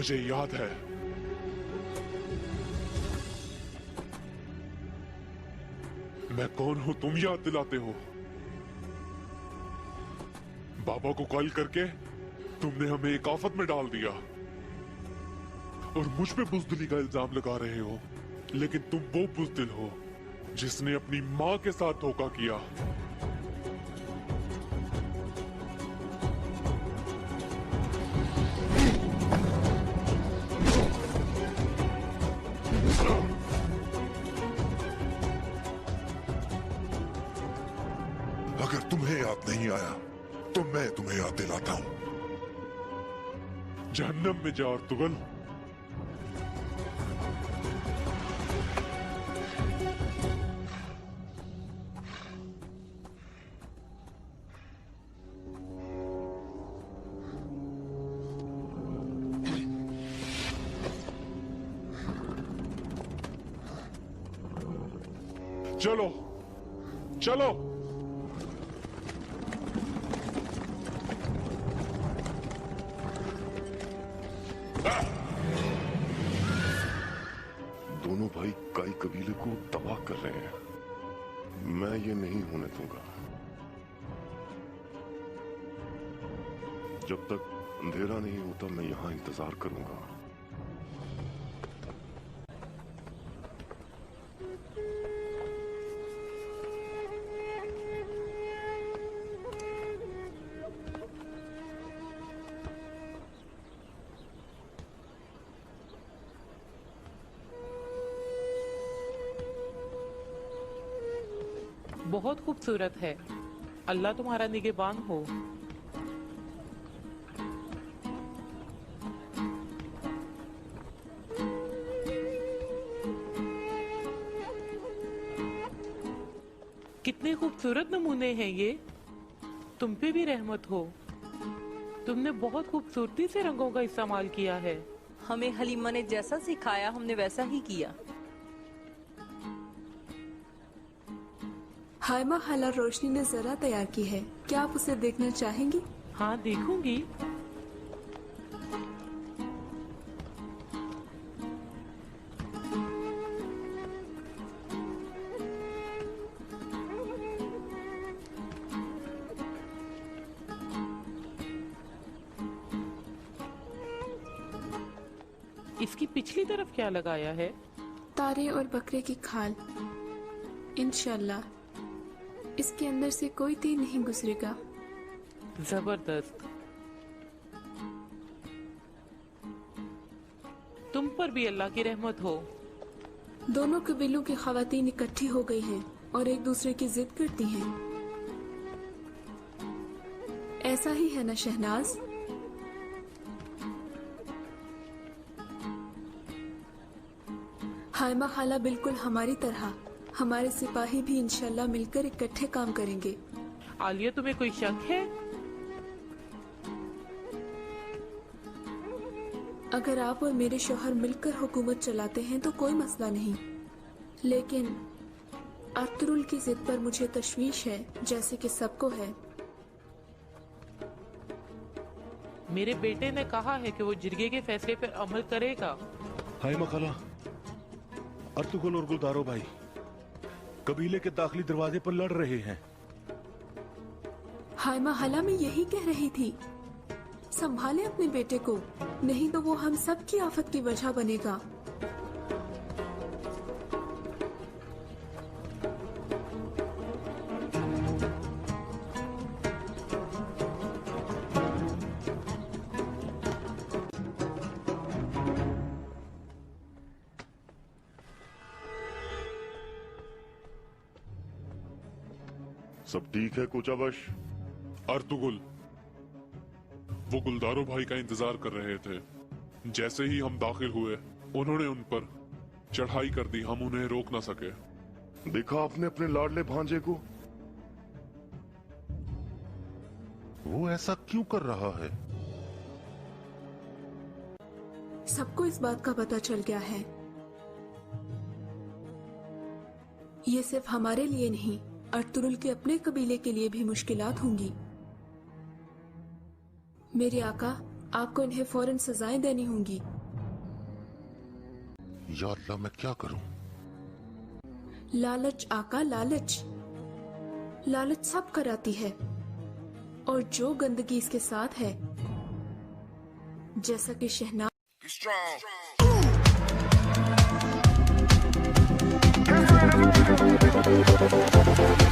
मुझे याद है। मैं कौन हूं तुम याद दिलाते हो। बाबा को कॉल करके तुमने हमें एक आफत में डाल दिया और मुझ पे बुजदिली का इल्जाम लगा रहे हो। लेकिन तुम वो बुजदिल हो जिसने अपनी माँ के साथ धोखा किया। अगर तुम्हें याद नहीं आया तो मैं तुम्हें याद दिलाता हूं। जहन्नम में जा अर्तुगल। चलो चलो। दोनों भाई काई कबीले को तबाह कर रहे हैं। मैं ये नहीं होने दूंगा। जब तक अंधेरा नहीं होता मैं यहां इंतजार करूंगा। बहुत खूबसूरत है। अल्लाह तुम्हारा निगहबान हो। कितने खूबसूरत नमूने हैं ये। तुम पे भी रहमत हो। तुमने बहुत खूबसूरती से रंगों का इस्तेमाल किया है। हमें हलीमा ने जैसा सिखाया हमने वैसा ही किया। हाइमा हाला रोशनी ने जरा तैयार की है, क्या आप उसे देखना चाहेंगी? हाँ देखूंगी। इसकी पिछली तरफ क्या लगाया है? तारे और बकरे की खाल। इंशाल्लाह इसके अंदर से कोई तीर नहीं गुजरेगा। जबरदस्त। तुम पर भी अल्लाह की रहमत हो। दोनों कबीलों की खवातीन इकट्ठी हो गई हैं और एक दूसरे की जिद करती हैं। ऐसा ही है ना शहनाज? हाइमा खाला बिल्कुल हमारी तरह। हमारे सिपाही भी इंशाल्लाह मिलकर इकट्ठे काम करेंगे। आलिया तुम्हें कोई शक है? अगर आप और मेरे शौहर मिलकर हुकूमत चलाते हैं तो कोई मसला नहीं, लेकिन अर्तुगरुल की जिद पर मुझे तशवीश है, जैसे कि सबको है। मेरे बेटे ने कहा है कि वो जिरगे के फैसले पर अमल करेगा। हाइमा खाला, अर्तुगरुल और गुलदारो भाई कबीले के दाखिली दरवाजे पर लड़ रहे हैं। हाइमा हाला मैं यही कह रही थी, संभाले अपने बेटे को, नहीं तो वो हम सब की आफत की वजह बनेगा। सब ठीक है कुचाबश? अर्तुगरुल, वो गुलदारो भाई का इंतजार कर रहे थे। जैसे ही हम दाखिल हुए उन्होंने उन पर चढ़ाई कर दी। हम उन्हें रोक ना सके। देखा आपने अपने लाडले भांजे को? वो ऐसा क्यों कर रहा है? सबको इस बात का पता चल गया है। ये सिर्फ हमारे लिए नहीं, अर्तुगरुल के अपने कबीले के लिए भी मुश्किलात होंगी। मेरे आका, आपको इन्हें फौरन सजाएं देनी होंगी। या अल्लाह, मैं क्या करूं? लालच आका, लालच। लालच सब कराती है, और जो गंदगी इसके साथ है, जैसा कि शहनाज Strong.